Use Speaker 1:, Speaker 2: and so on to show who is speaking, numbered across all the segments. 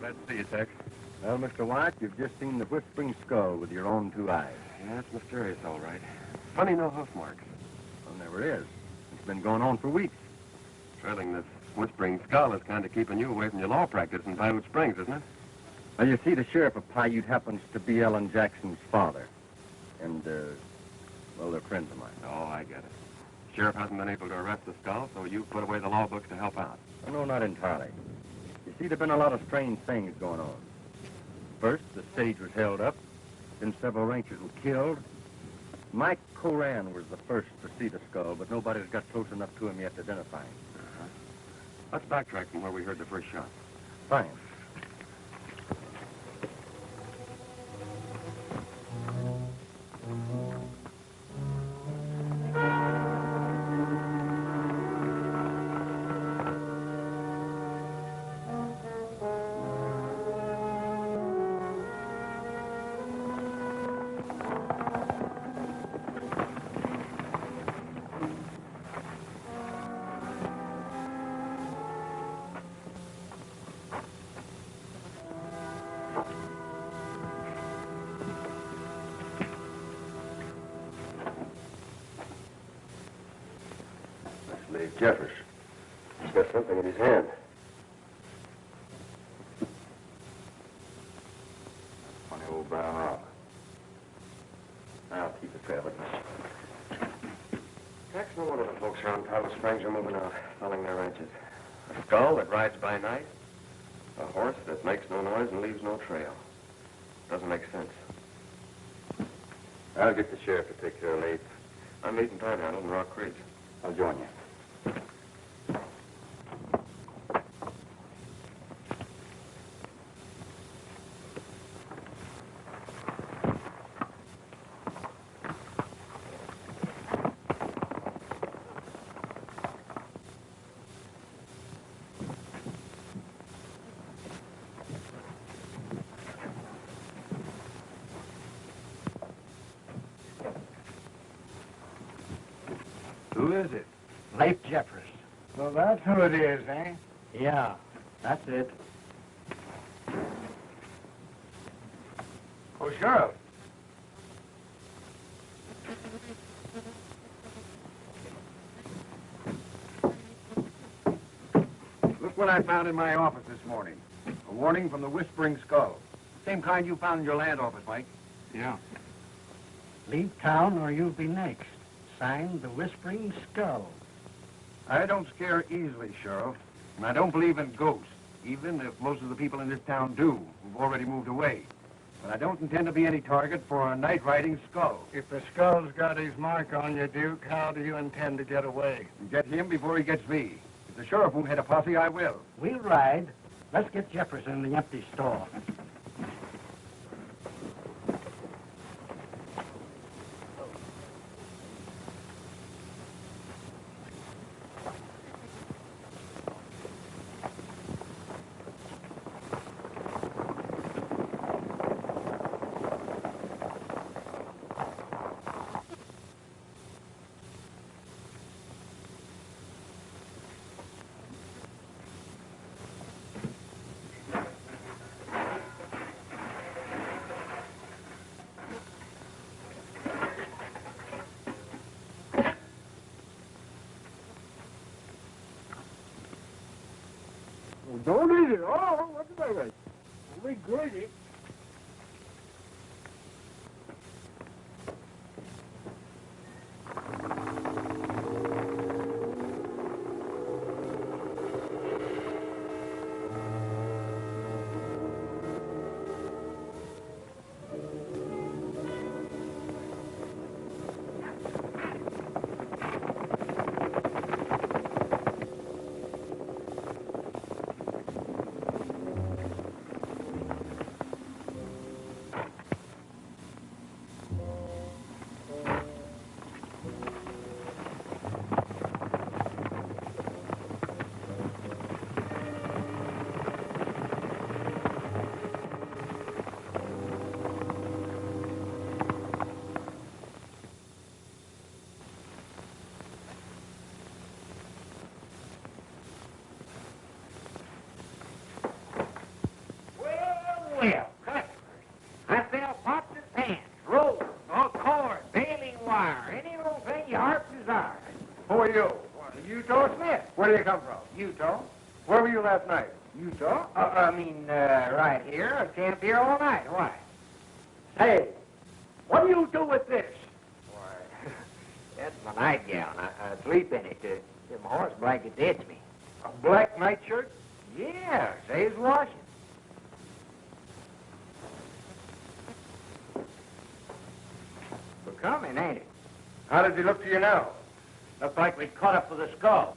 Speaker 1: Glad to see you, Tex.
Speaker 2: Well, Mr. Wyatt, you've just seen the whispering skull with your own two eyes.
Speaker 1: Yeah, that's mysterious, all right. Funny, no hoof marks.
Speaker 2: Well, never is. It's been going on for weeks.
Speaker 1: Trailing this whispering skull is kind of keeping you away from your law practice in Paiute Springs, isn't it?
Speaker 2: Well, you see, the sheriff of Paiute happens to be Ellen Jackson's father. And, well, they're friends of mine.
Speaker 1: Oh, I get it. Sheriff hasn't been able to arrest the skull, so you put away the law books to help out.
Speaker 2: Well, no, not entirely. You see, there've been a lot of strange things going on. First, the stage was held up. Then several ranchers were killed. Mike Coran was the first to see the skull, but nobody's got close enough to him yet to identify him.
Speaker 1: Let's backtrack from where we heard the first shot.
Speaker 2: Fine.
Speaker 1: Lafe Jeffers. He's got something in his hand.
Speaker 2: Funny old brown rock. I'll keep it traveling.
Speaker 1: Tex, no wonder the folks around Powder Springs are moving out, selling their ranches. A skull that rides by night. A horse that makes no noise and leaves no trail. Doesn't make sense.
Speaker 2: I'll get the sheriff to take care of Lafe.
Speaker 1: I'm meeting Panhandle in Rock Creek.
Speaker 2: I'll join you.
Speaker 3: Who is it?
Speaker 4: Lafe Jeffers.
Speaker 3: So that's who it is, eh?
Speaker 4: Yeah, that's it.
Speaker 3: Oh, Sheriff. Look what I found in my office this morning. A warning from the Whispering Skull. Same kind you found in your land office, Mike.
Speaker 1: Yeah.
Speaker 4: Leave town or you'll be next. Signed, the Whispering Skull.
Speaker 3: I don't scare easily, Sheriff. And I don't believe in ghosts, even if most of the people in this town do, who've already moved away. But I don't intend to be any target for a night-riding skull.
Speaker 5: If the skull's got his mark on you, Duke, how do you intend to get away?
Speaker 3: And get him before he gets me. If the sheriff won't head a posse, I will.
Speaker 4: We'll ride. Let's get Jeffers in the empty store.
Speaker 5: Don't eat it. Oh, what's the matter? We greedy.
Speaker 6: Well, customers, I sell pots and pans, rolls, all cord, baling wire, any old thing your heart desires.
Speaker 3: Who are you?
Speaker 6: Utah Smith.
Speaker 3: Where do you come from?
Speaker 6: Utah?
Speaker 3: Where were you last night?
Speaker 6: Utah? Right here. I camped here all night. Why? Hey, what do you do with this? Why, that's my nightgown. I sleep in it. Them horse blankets itch me.
Speaker 3: A black nightshirt?
Speaker 6: Yeah, saves washing. Becoming, ain't it?
Speaker 3: How does he look to you now?
Speaker 6: Looks like we caught up with a skull.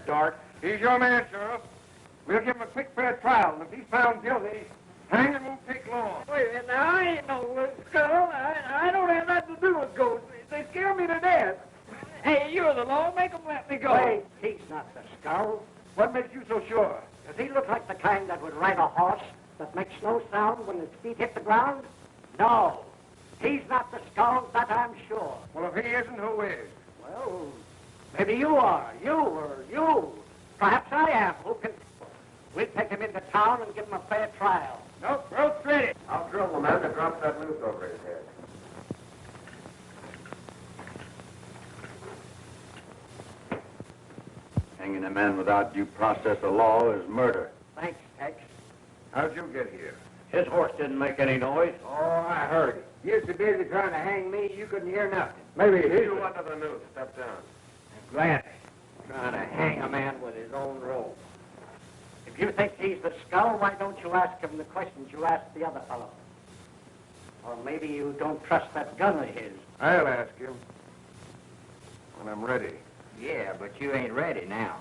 Speaker 6: start.
Speaker 3: He's your man, Sheriff. We'll give him a quick fair trial, and if he's found guilty, hanging won't take long.
Speaker 6: Wait a minute, now, I ain't no skull. I don't have nothing to do with ghosts. They scare me to death. Hey, you're the law. Make them let me go.
Speaker 4: Wait, he's not the skull.
Speaker 3: What makes you so sure?
Speaker 4: Does he look like the kind that would ride a horse that makes no sound when his feet hit the ground? No. He's not the skull, that I'm sure.
Speaker 3: Well, if he isn't, who is?
Speaker 4: Well, maybe you are. You or you. Perhaps I am. Who can... We'll take him into town and give him a fair trial.
Speaker 3: Nope, road straight.
Speaker 1: I'll drill the man that drops that noose over his head.
Speaker 2: Hanging a man without due process of law is murder.
Speaker 4: Thanks, Tex.
Speaker 3: How'd you get here?
Speaker 6: His horse didn't make any noise.
Speaker 3: Oh, I heard it.
Speaker 6: You're so busy trying to hang me, you couldn't hear nothing.
Speaker 3: Maybe he's...
Speaker 1: You under the noose. Step down.
Speaker 6: Glad. Trying to hang a man with his own rope.
Speaker 4: If you think he's the skull, why don't you ask him the questions you asked the other fellow? Or maybe you don't trust that gun of his.
Speaker 3: I'll ask him. When I'm ready.
Speaker 6: Yeah, but you ain't ready now.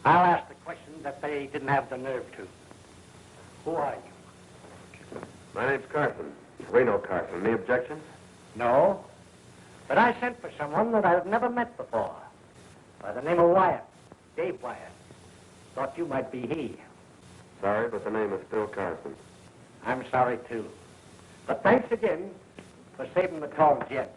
Speaker 4: I'll ask the question that they didn't have the nerve to. Who are you?
Speaker 1: My name's Carson. Reno Carson. Any objections?
Speaker 4: No. But I sent for someone that I've never met before. By the name of Wyatt. Dave Wyatt. Thought you might be he.
Speaker 1: Sorry, but the name is still Carson.
Speaker 4: I'm sorry, too. But thanks again for saving the tall jet.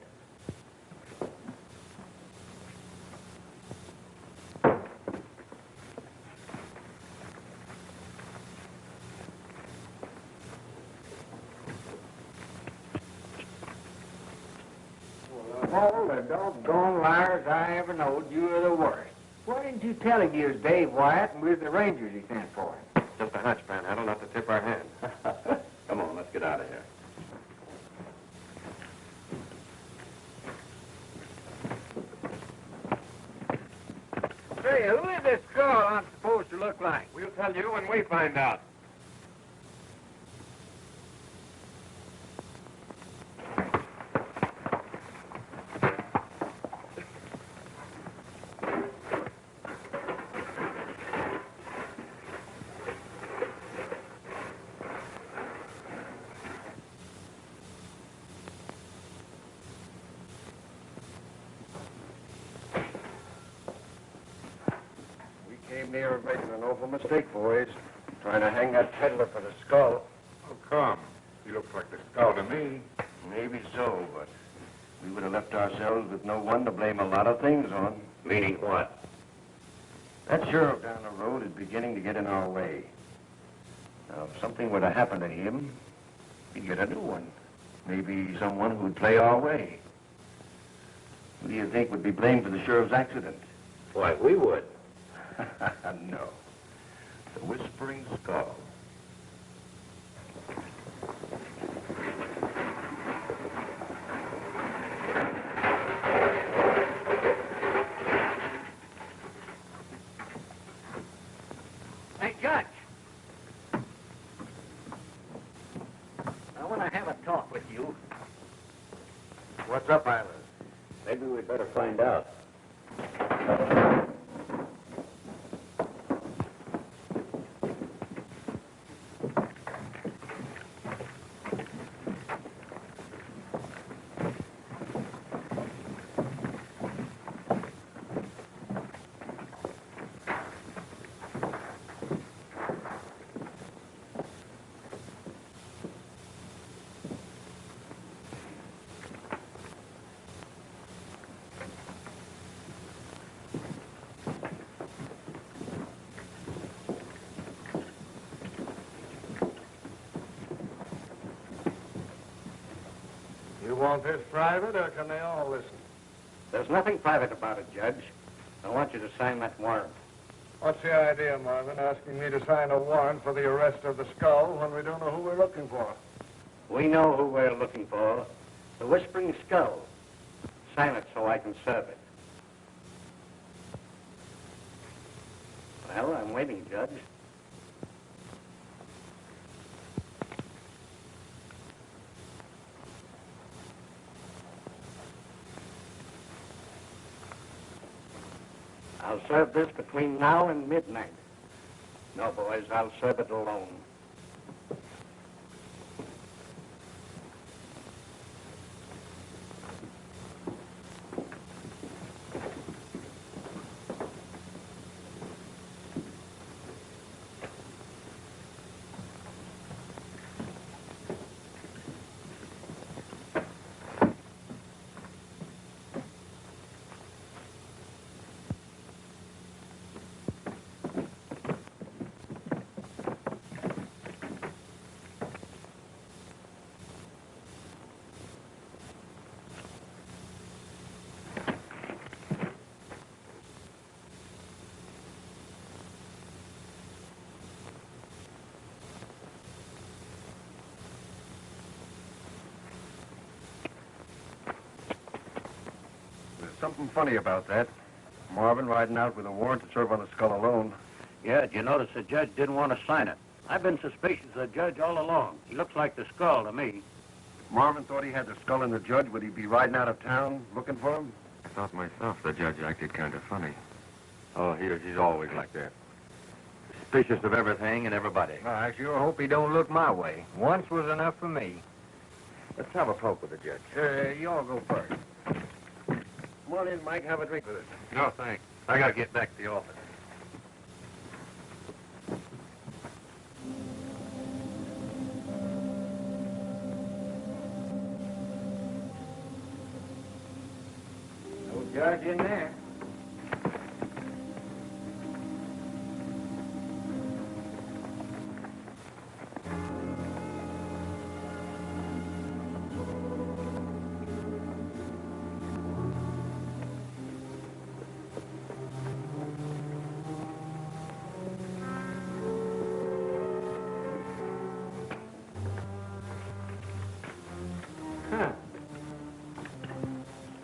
Speaker 6: Of all the doggone liars I ever knowed, you were the worst. Why didn't you tell him you was Dave Wyatt and we was the Rangers he sent for?
Speaker 1: Just a hunch, Panhandle, not to tip our hand.
Speaker 2: Come on, let's get out of here.
Speaker 6: Say, who is this skull I'm supposed to look like?
Speaker 1: We'll tell you when we find out.
Speaker 3: Came near making an awful mistake, boys. Trying to hang that peddler for the skull.
Speaker 7: Oh, come. He looks like the skull to me.
Speaker 2: Maybe so, but we would have left ourselves with no one to blame a lot of things on.
Speaker 6: Meaning what?
Speaker 2: That sheriff down the road is beginning to get in our way. Now, if something were to happen to him, he'd get a new one. Maybe someone who'd play our way. Who do you think would be blamed for the sheriff's accident?
Speaker 6: Why, we would.
Speaker 2: No. The Whispering Skull.
Speaker 4: Hey, Judge. I want to have a talk with you.
Speaker 3: What's up, Eilers?
Speaker 6: Maybe we'd better find out.
Speaker 5: You want this private, or can they all listen?
Speaker 4: There's nothing private about it, Judge. I want you to sign that warrant.
Speaker 5: What's the idea, Marvin, asking me to sign a warrant for the arrest of the skull when we don't know who we're looking for?
Speaker 2: We know who we're looking for. The Whispering Skull. Sign it so I can serve it. Well, I'm waiting, Judge. I'll serve this between now and midnight. No, boys, I'll serve it alone.
Speaker 3: Something funny about that. Marvin riding out with a warrant to serve on the skull alone.
Speaker 2: Yeah, did you notice the judge didn't want to sign it? I've been suspicious of the judge all along. He looks like the skull to me.
Speaker 3: If Marvin thought he had the skull in the judge, would he be riding out of town looking for him?
Speaker 1: I thought myself the judge acted kind of funny.
Speaker 7: Oh, he's always like that. Suspicious of everything and everybody.
Speaker 6: I sure hope he don't look my way. Once was enough for me.
Speaker 7: Let's have a poke with the judge.
Speaker 6: You all go first.
Speaker 3: Come on in, Mike. Have a drink with us.
Speaker 7: No, thanks. I gotta get back to the office.
Speaker 6: No judge in there.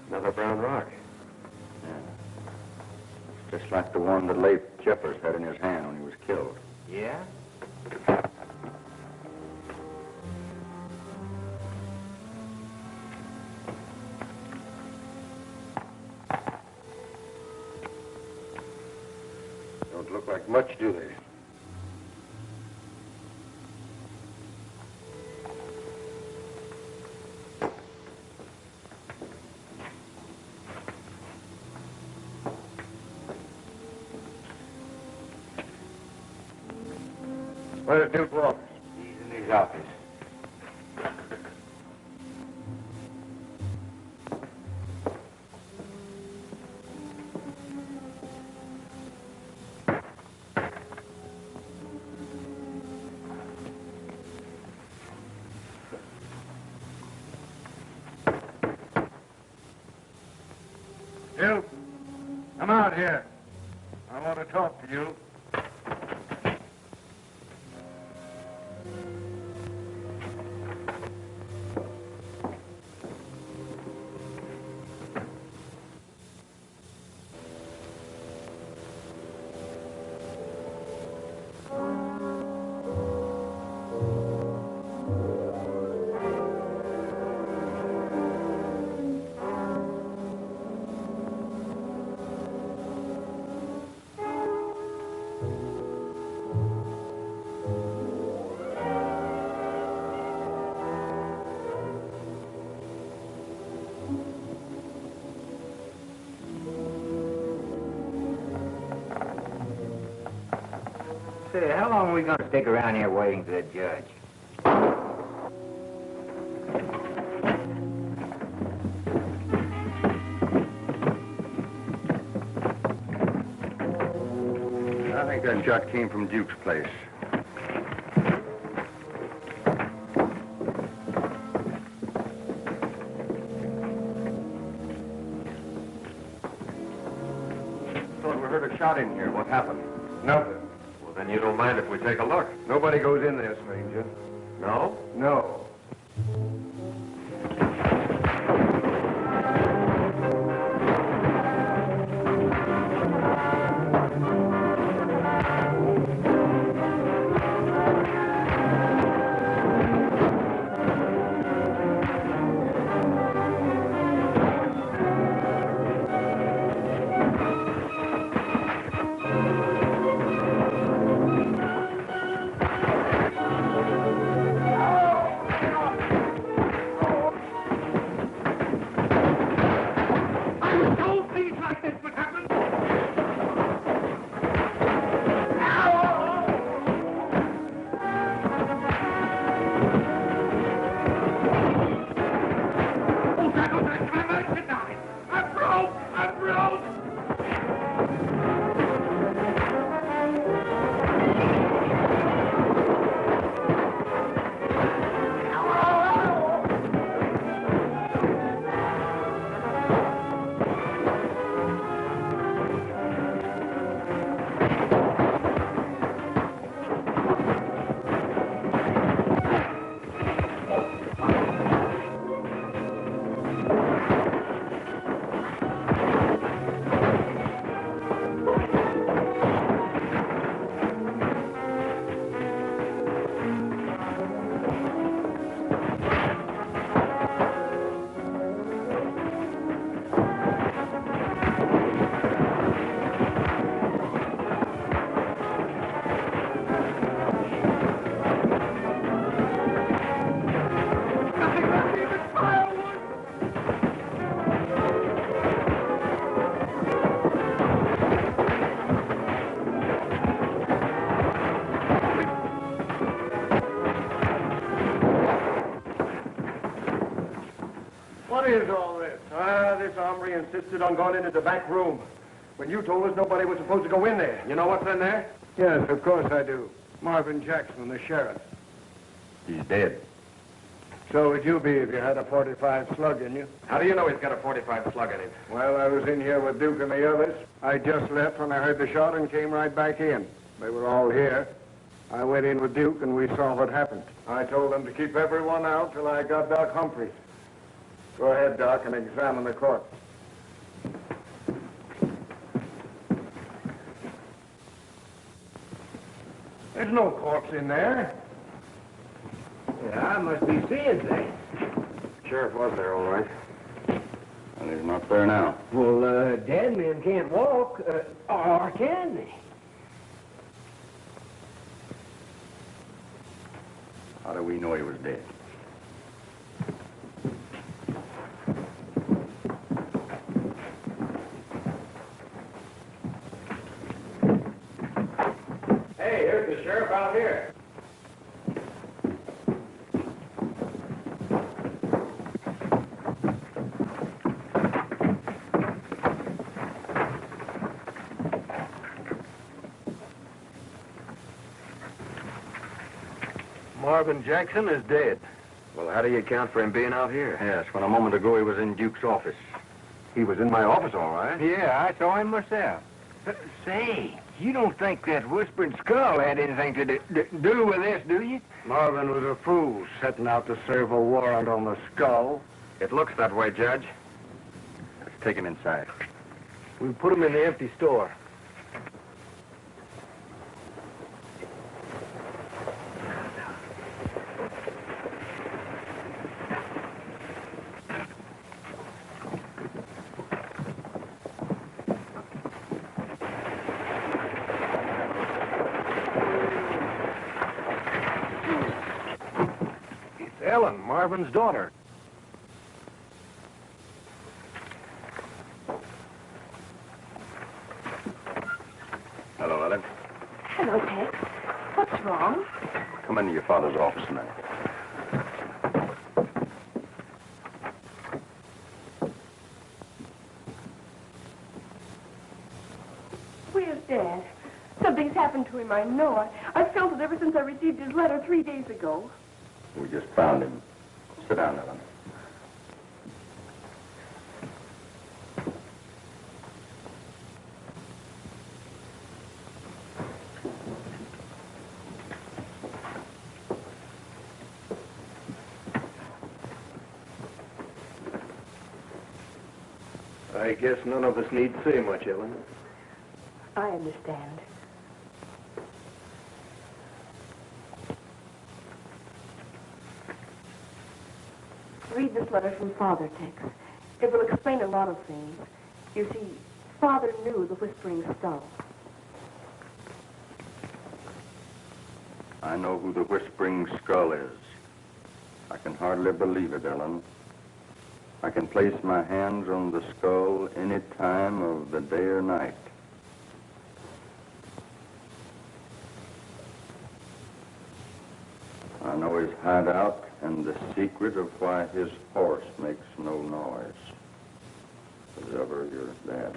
Speaker 1: Another brown rock.
Speaker 2: Just like the one that Lafe Jeffers had in his hand when he was killed.
Speaker 6: Yeah?
Speaker 3: Don't look like much, do they?
Speaker 6: Where's Duke Walters?
Speaker 2: He's in his office.
Speaker 3: Duke, come out here. I want to talk to you.
Speaker 6: Say, how long are we going to stick around here waiting for the judge?
Speaker 3: I think that shot came from Duke's place. Thought we heard a shot in here. What happened? Nothing.
Speaker 1: Well, then you don't mind if we take a look.
Speaker 3: Nobody goes in there, stranger.
Speaker 1: No?
Speaker 3: No. What is all this? This hombre insisted on going into the back room when you told us nobody was supposed to go in there.
Speaker 1: You know what's in there?
Speaker 3: Yes, of course I do. Marvin Jackson, the sheriff.
Speaker 7: He's dead.
Speaker 3: So would you be if you had a 45 slug in you.
Speaker 1: How do you know he's got a 45 slug in him?
Speaker 3: Well, I was in here with Duke and the others. I just left when I heard the shot and came right back in. They were all here. I went in with Duke and we saw what happened. I told them to keep everyone out till I got Doc Humphrey. Go ahead, Doc, and examine the corpse. There's no corpse in there.
Speaker 6: Yeah, I must be seeing things.
Speaker 1: Sheriff was there, all right.
Speaker 7: And he's not there now.
Speaker 6: Well, dead men can't walk, or can they?
Speaker 7: How do we know he was dead?
Speaker 1: Hey, here's the sheriff out here.
Speaker 3: Marvin Jackson is dead.
Speaker 1: Well, how do you account for him being out here?
Speaker 7: Yes, when a moment ago he was in Duke's office.
Speaker 3: He was in my office, all right.
Speaker 6: Yeah, I saw him myself. Say, you don't think that Whispering Skull had anything to do with this, do you?
Speaker 3: Marvin was a fool setting out to serve a warrant on the skull.
Speaker 1: It looks that way, Judge.
Speaker 7: Let's take him inside.
Speaker 3: We put him in the empty store. Ellen, Marvin's daughter.
Speaker 7: Hello, Ellen.
Speaker 8: Hello, Tex. What's wrong?
Speaker 7: Come into your father's office now.
Speaker 8: Where's Dad? Something's happened to him, I know. I've felt it ever since I received his letter 3 days ago.
Speaker 7: We just found him. Sit down, Ellen.
Speaker 3: I guess none of us need say much, Ellen.
Speaker 8: I understand. Read this letter from Father, Tex. It will explain a lot of things. You see, Father knew the Whispering Skull.
Speaker 7: I know who the Whispering Skull is. I can hardly believe it, Ellen. I can place my hands on the skull any time of the day or night. I know his hideout and the secret of why his horse makes no noise. Was ever your dad.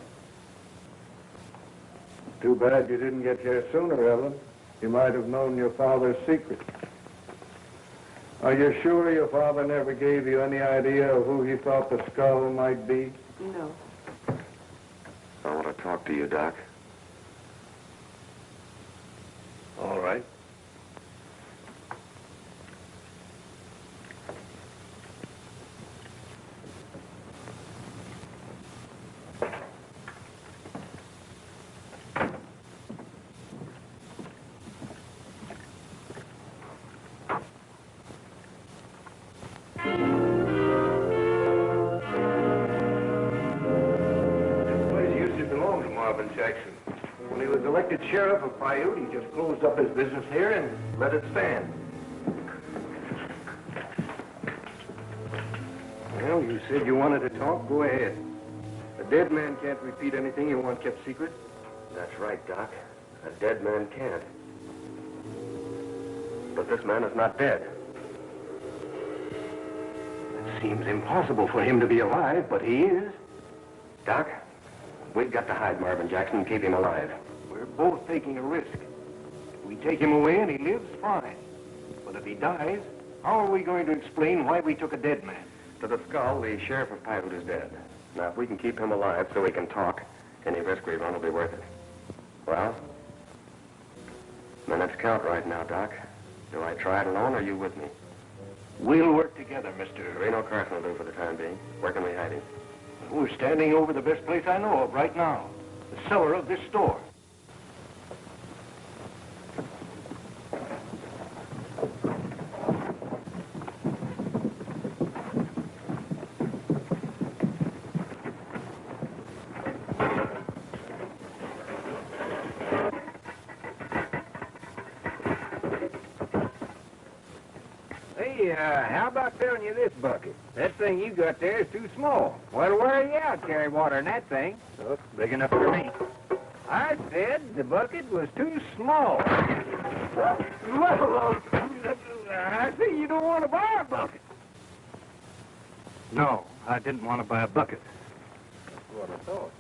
Speaker 3: Too bad you didn't get here sooner, Ellen. You might have known your father's secret. Are you sure your father never gave you any idea of who he thought the skull might be?
Speaker 8: No.
Speaker 1: I want to talk to you, Doc.
Speaker 3: All right.
Speaker 2: Jackson. When he was elected sheriff of Paiute, he just closed up his business here and let it stand. Well, you said you wanted to talk. Go ahead. A dead man can't repeat anything you want kept secret.
Speaker 1: That's right, Doc. A dead man can't. But this man is not dead.
Speaker 2: It seems impossible for him to be alive, but he is.
Speaker 1: Doc, we've got to hide Marvin Jackson and keep him alive.
Speaker 2: We're both taking a risk. If we take him away and he lives, fine. But if he dies, how are we going to explain why we took a dead man?
Speaker 1: To the skull, the sheriff of Paiute is dead. Now, if we can keep him alive so he can talk, any risk we run will be worth it. Well, minutes count right now, Doc. Do I try it alone, or are you with me?
Speaker 2: We'll work together, Mr.
Speaker 1: Reno Carson will do for the time being. Where can we hide him?
Speaker 2: We're standing over the best place I know of right now. The cellar of this store.
Speaker 6: Hey, how about selling you this bucket? That thing you got there is too small. What'll wear you out carrying water in that thing? So it's big enough for me. I said the bucket was too small. Well, I see you don't want to buy a bucket.
Speaker 3: No, I didn't want to buy a bucket.
Speaker 6: That's what I thought.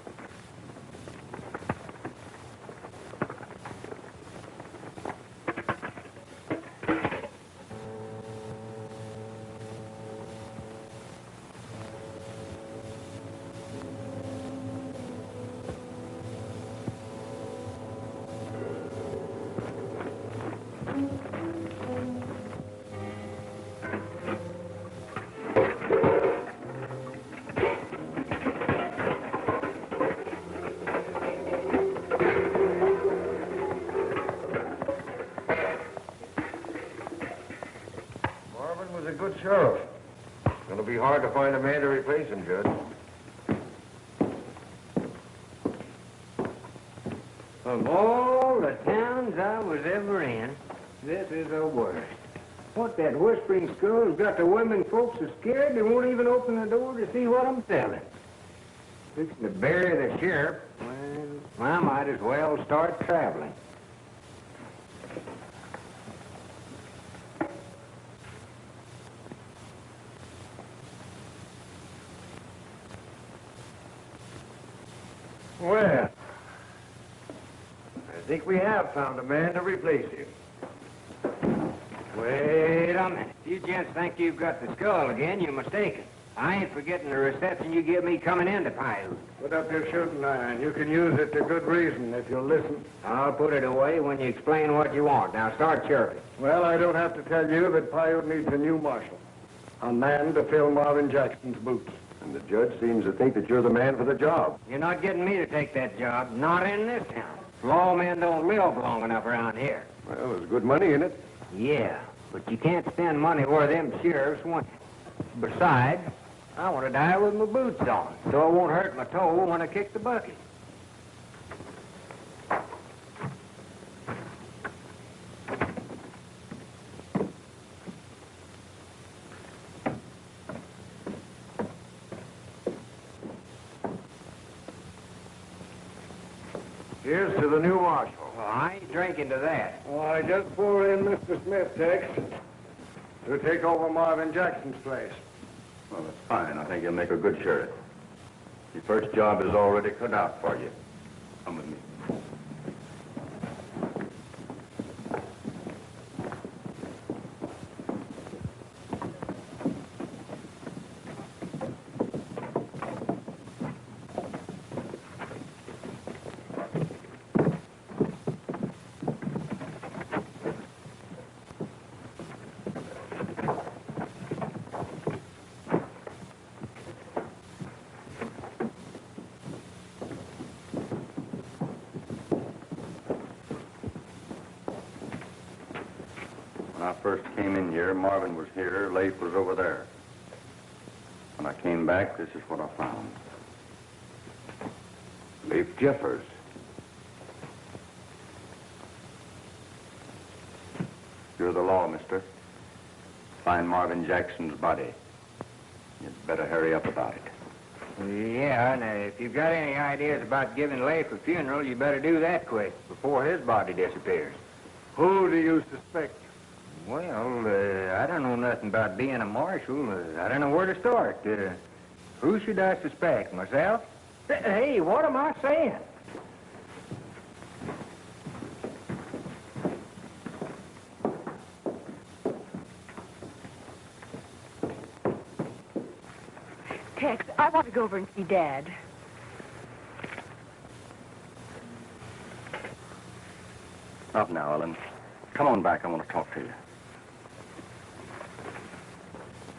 Speaker 2: Sheriff. It'll be hard to find a man to replace him, Judge.
Speaker 6: Of all the towns I was ever in, this is the worst. What that whispering skull's got the women folks so scared they won't even open the door to see what I'm selling. Fixing to bury the sheriff, well, I might as well start traveling.
Speaker 2: Well, I think we have found a man to replace him.
Speaker 6: Wait a minute. If you gents think you've got the skull again, you're mistaken. I ain't forgetting the reception you give me coming into Paiute.
Speaker 3: Put up your shooting iron. You can use it to good reason if you'll listen.
Speaker 6: I'll put it away when you explain what you want. Now start chirping.
Speaker 3: Well, I don't have to tell you that Paiute needs a new marshal. A man to fill Marvin Jackson's boots.
Speaker 2: And the judge seems to think that you're the man for the job.
Speaker 6: You're not getting me to take that job. Not in this town. Lawmen don't live long enough around here.
Speaker 2: Well, there's good money in it.
Speaker 6: Yeah, but you can't spend money where them sheriffs want you. Besides, I want to die with my boots on, so it won't hurt my toe when I kick the bucket.
Speaker 2: Here's to the new marshal.
Speaker 6: Well, I ain't drinking to that.
Speaker 3: Why, just pour in Mr. Smith, Tex.
Speaker 5: To take over Marvin Jackson's place.
Speaker 7: Well, that's fine. I think you'll make a good sheriff. Your first job is already cut out for you. Come with me. When I first came in here, Marvin was here, Lafe was over there. When I came back, this is what I found. Lafe Jeffers. You're the law, mister. Find Marvin Jackson's body. You'd better hurry up about it.
Speaker 6: Yeah, and if you've got any ideas about giving Lafe a funeral, you better do that quick, before his body disappears.
Speaker 5: Who do you suspect?
Speaker 6: Well, I don't know nothing about being a marshal. I don't know where to start. Who should I suspect? Myself? Hey, what am I saying?
Speaker 8: Tex, I want to go over and see Dad.
Speaker 7: Up now, Ellen. Come on back. I want to talk to you.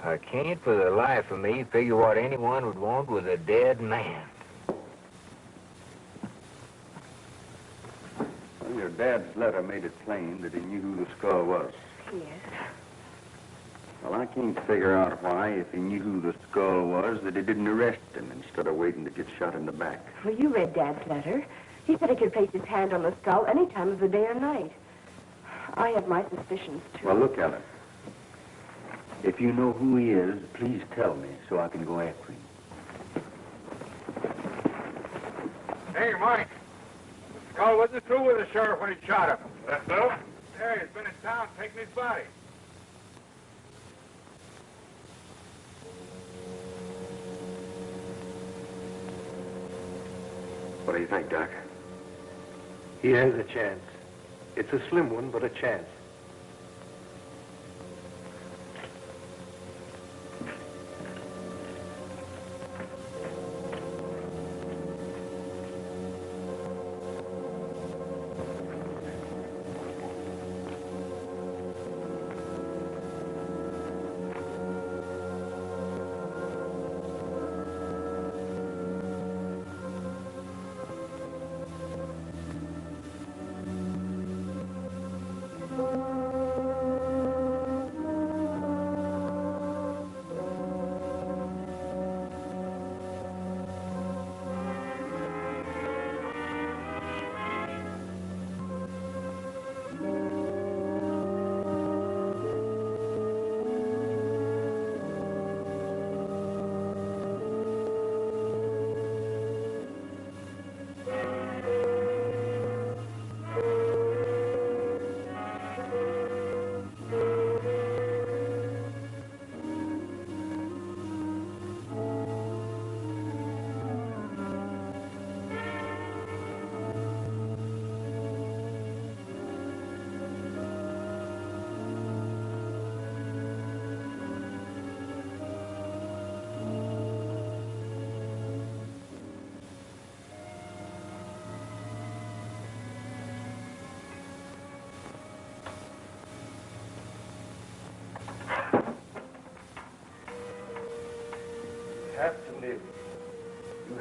Speaker 6: I can't for the life of me figure what anyone would want with a dead man.
Speaker 7: Well, your dad's letter made it plain that he knew who the skull was.
Speaker 8: Yes.
Speaker 7: Well, I can't figure out why, if he knew who the skull was, that he didn't arrest him instead of waiting to get shot in the back.
Speaker 8: Well, you read Dad's letter. He said he could place his hand on the skull any time of the day or night. I have my suspicions, too.
Speaker 7: Well, look, Ellen. If you know who he is, please tell me so I can go after him.
Speaker 3: Hey, Mike. The skull wasn't through with the sheriff when he shot him. That's so? Yeah, he's been in town taking his body.
Speaker 1: What do you think, Doc?
Speaker 2: He has a chance. It's a slim one, but a chance.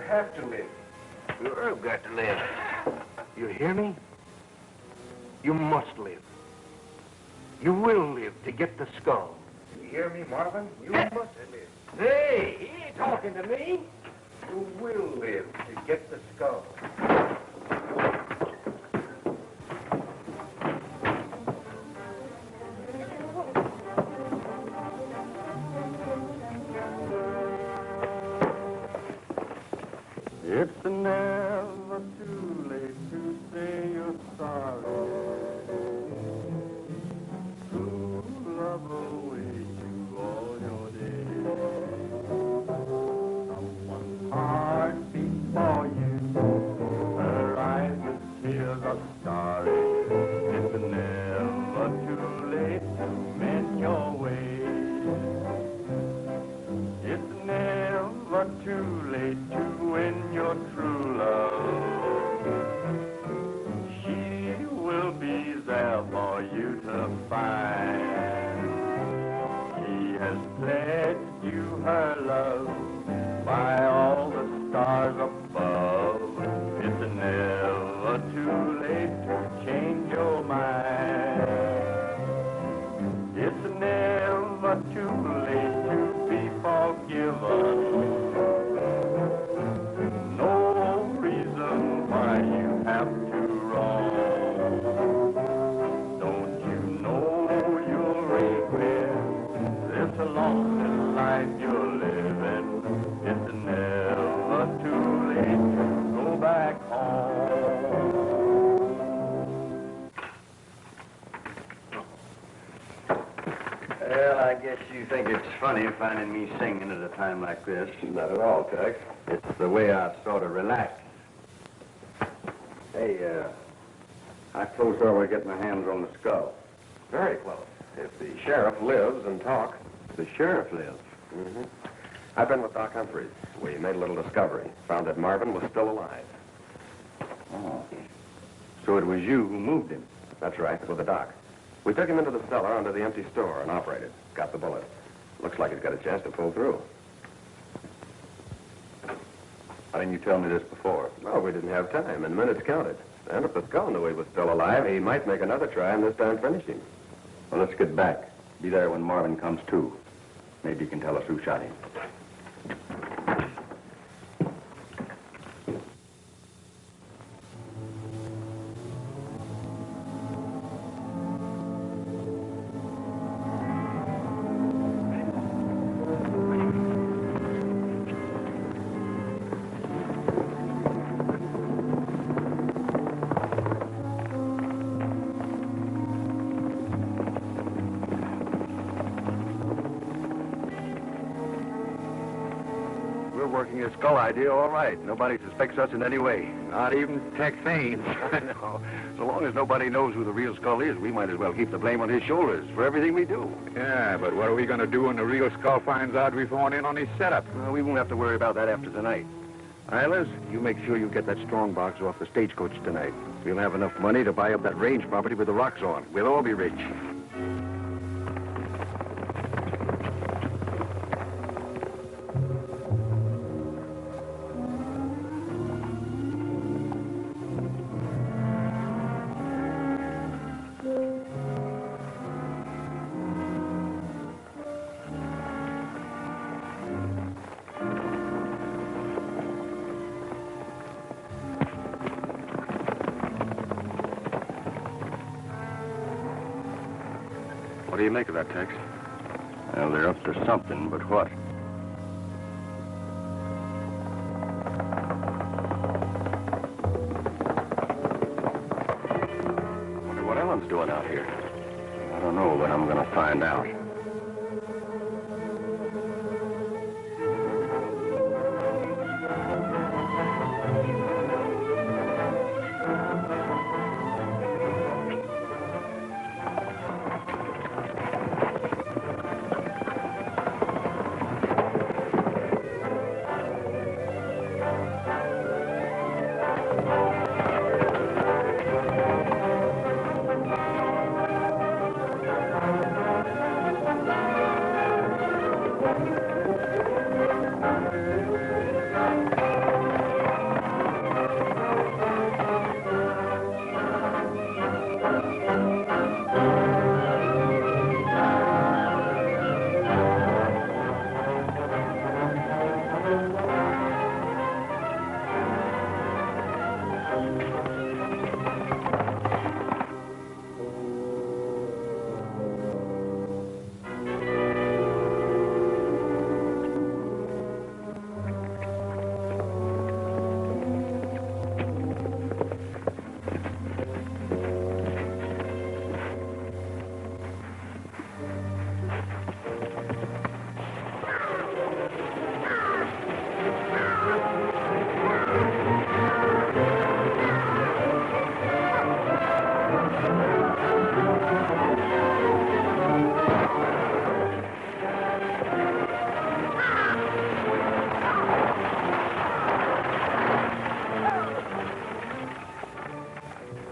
Speaker 3: Have to live.
Speaker 6: Sure, I've got to live.
Speaker 3: You hear me? You must live. You will live to get the skull. You hear me, Marvin? You must live.
Speaker 6: Hey, he ain't talking to me.
Speaker 3: You will live to get the skull.
Speaker 7: It's never too late to say you're sorry. True love awaits a story. It's never too late to mend your ways. It's never too late to win your true love. She will be there for you to find. She has pledged you her love by all the stars above. It's never too late to change your mind. It's never too late to be forgiven. No reason why you have to wrong. Don't you know you'll regret this long life you're living? It's never too late to go back home.
Speaker 2: Well, I guess you think it's funny finding me singing at a time like this.
Speaker 1: Not at all, Tex.
Speaker 2: It's the way I sort of relax. Hey, how close are we to getting my hands on the skull?
Speaker 1: Very close. If the sheriff lives and talks.
Speaker 2: The sheriff lives.
Speaker 1: Mm-hmm. I've been with Doc Humphreys. We made a little discovery. Found that Marvin was still alive.
Speaker 2: Oh. So it was you who moved him?
Speaker 1: That's right, with the doc. We took him into the cellar under the empty store and operated. Got the bullet. Looks like he's got a chance to pull through.
Speaker 2: Why didn't you tell me this before?
Speaker 1: Well, we didn't have time, and minutes counted. And if the skull knew he was still alive, he might make another try and this time finish him.
Speaker 2: Well, let's get back. Be there when Marvin comes to. Maybe you can tell us who shot him.
Speaker 3: Working a skull idea, all right. Nobody suspects us in any way. Not even Tex Haines. I know. So long as nobody knows who the real skull is, we might as well keep the blame on his shoulders for everything we do.
Speaker 5: Yeah, but what are we going to do when the real skull finds out we've fallen in on his setup?
Speaker 3: Well, we won't have to worry about that after tonight. Eilers, you make sure you get that strong box off the stagecoach tonight. We'll have enough money to buy up that range property with the rocks on. We'll all be rich.
Speaker 1: What do you make of that, Tex?
Speaker 2: Well, they're up to something, but what?
Speaker 1: Wonder what Ellen's doing out here.
Speaker 2: I don't know, but I'm going to find out.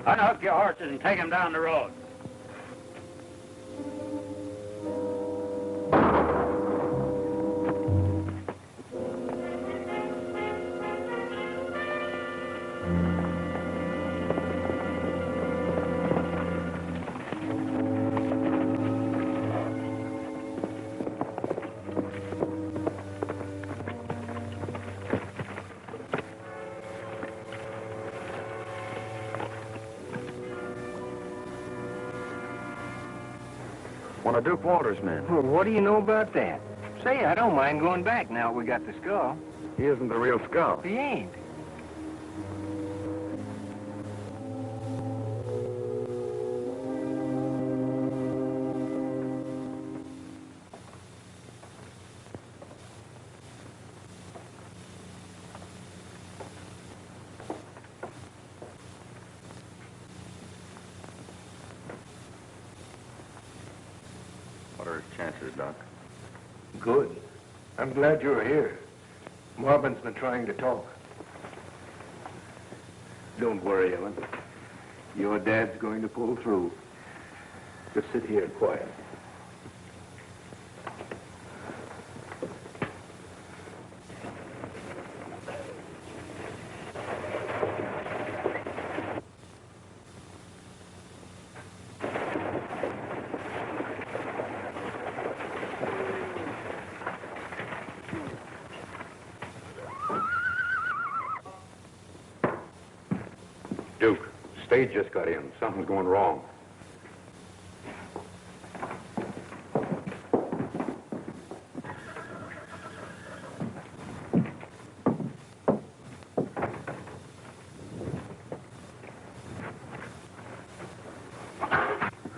Speaker 9: Unhook your horses and take them down the road.
Speaker 2: One of Duke Walter's men.
Speaker 3: Well, what do you know about that? Say, I don't mind going back now we got the skull.
Speaker 2: He isn't the real skull.
Speaker 3: He ain't.
Speaker 2: What are his chances, Doc?
Speaker 3: Good. I'm glad you're here. Marvin's been trying to talk. Don't worry, Ellen. Your dad's going to pull through. Just sit here quiet.
Speaker 2: Duke, stage just got in. Something's going wrong.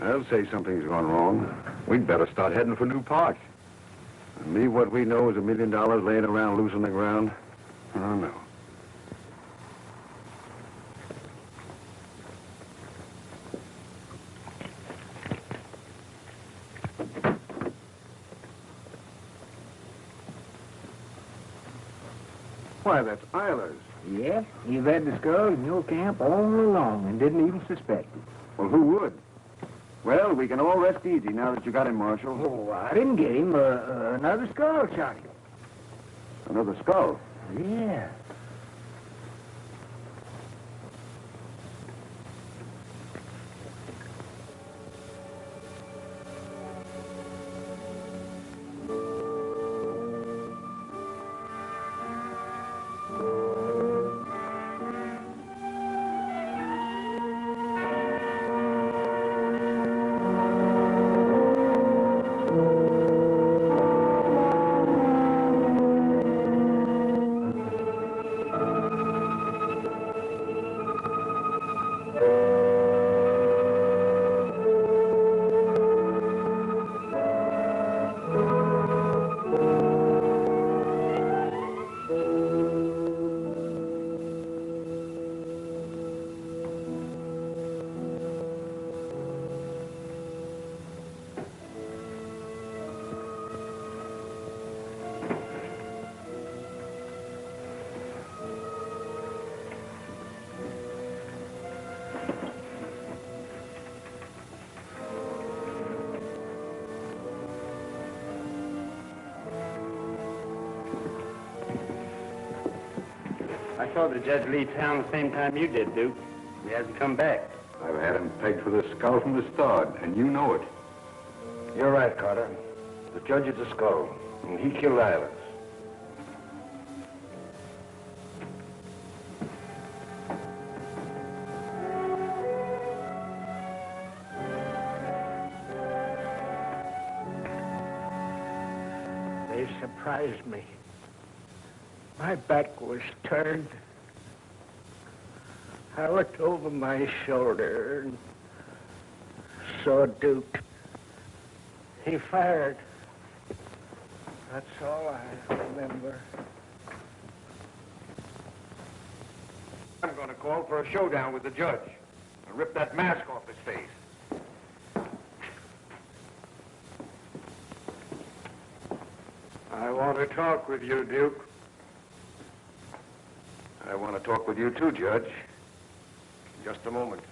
Speaker 2: I'll say something's gone wrong. We'd better start heading for new parts. And leave what we know is $1 million laying around loose on the ground. I don't know. Why, that's Eilers.
Speaker 3: Yeah, you've had the skull in your camp all along and didn't even suspect it.
Speaker 2: Well, who would? Well, we can all rest easy now that you got him, Marshal.
Speaker 3: Oh, I didn't get him. Another skull shot him.
Speaker 2: Another skull.
Speaker 3: Yeah.
Speaker 9: I saw the judge leave town the same time you did, Duke. He hasn't come back.
Speaker 2: I've had him pegged for the skull from the start, and you know it.
Speaker 3: You're right, Carter. The judge is a skull, and he killed Eilers.
Speaker 4: They surprised me. My back was turned. I looked over my shoulder and saw Duke. He fired. That's all I remember.
Speaker 3: I'm going to call for a showdown with the judge and rip that mask off his face. I want to talk with you, Duke. I want to talk with you too, Judge. Just a moment.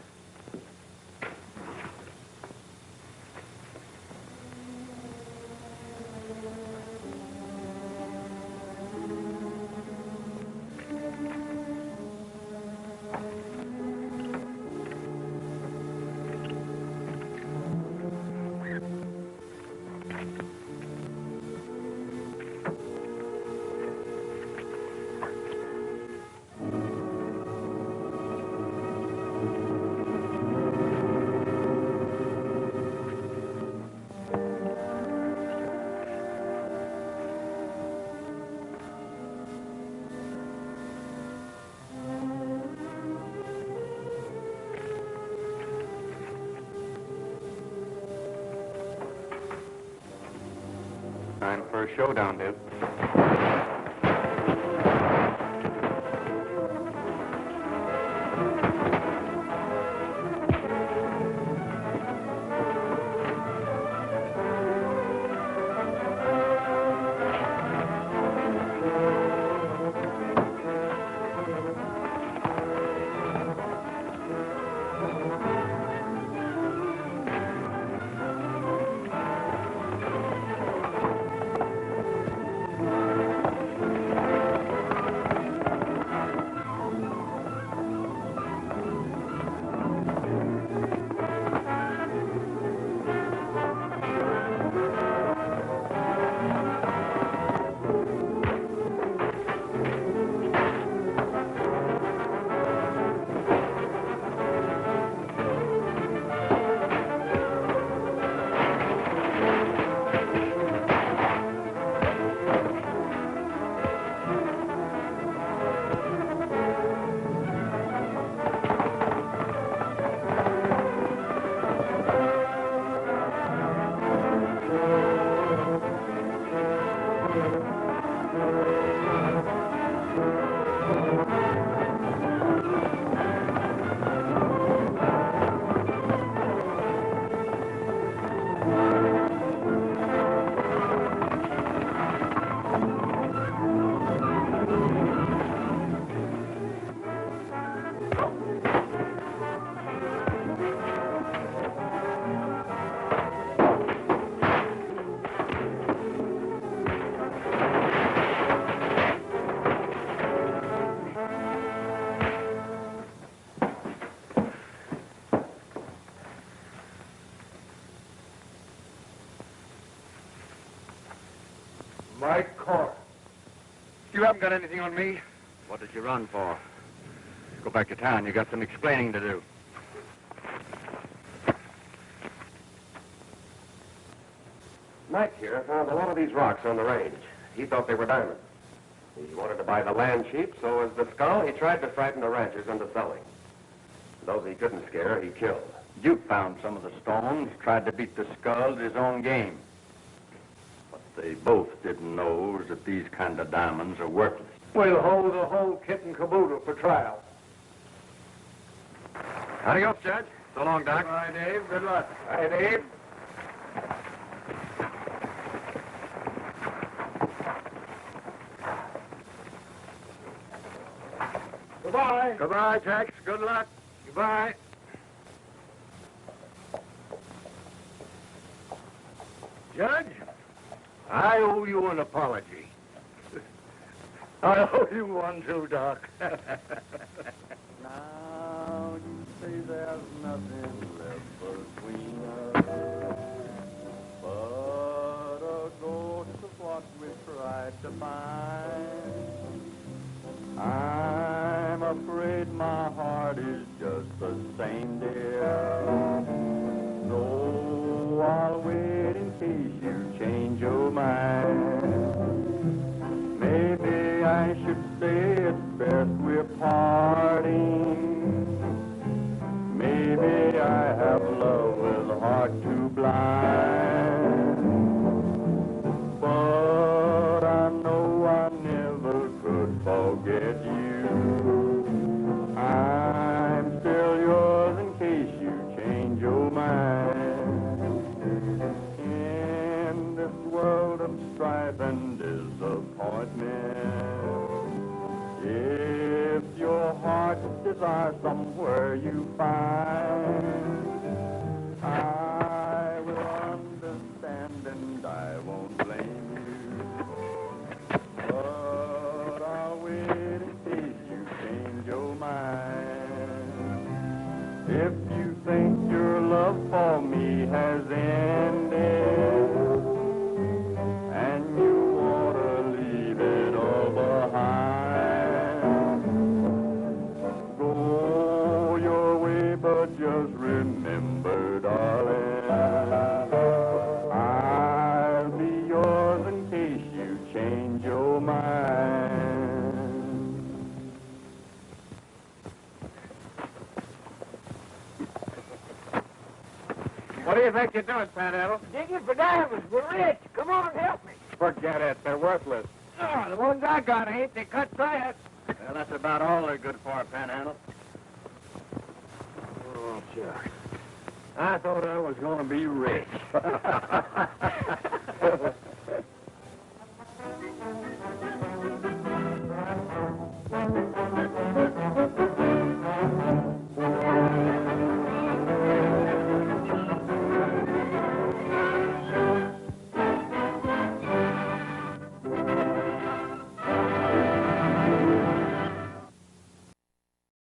Speaker 9: a showdown, Duke.
Speaker 3: My car. You haven't got anything on me?
Speaker 9: What did you run for? Go back to town. You got some explaining to do.
Speaker 1: Mike here found a lot of these rocks on the range. He thought they were diamonds. He wanted to buy the land cheap, so as the skull, he tried to frighten the ranchers into selling. Those he couldn't scare, he killed.
Speaker 9: Duke found some of the stones, tried to beat the skull at his own game. What they both didn't know is that these kind of diamonds are worthless.
Speaker 3: We'll hold the whole kit and caboodle for trial.
Speaker 1: Adios, Judge. So long, Doc.
Speaker 3: Bye, Dave. Good luck.
Speaker 1: Hi, Dave.
Speaker 3: Goodbye.
Speaker 1: Goodbye, Tex. Good luck.
Speaker 3: Goodbye. Judge, I owe you an apology.
Speaker 5: I owe you one too, Doc.
Speaker 7: Now you say there's nothing left between us but a ghost of what we tried to find. I'm afraid my heart is just the same, dear. So I'll wait in case you change your mind. Maybe I should say it's best we're parting. Maybe I have love with a heart too blind. But I know I never could forget you. I'm still yours in case you change your mind. In this world of strife and disappointment, if your heart desires somewhere you find, I will understand and I won't blame you. But I'll wait in case you change your mind. If you think your love for me has ended and you want to leave it all behind, go your way, but just remember, darling, I'll be yours in case you change your mind.
Speaker 3: What do you think you're doing, Panhandle?
Speaker 6: Digging for diamonds. We're rich. Come on, help me.
Speaker 5: Forget it. They're worthless.
Speaker 6: Oh, the ones I got ain't. They cut fast.
Speaker 9: Well, that's about all they're good for, Panhandle.
Speaker 5: Oh, sure. I thought I was going to be rich.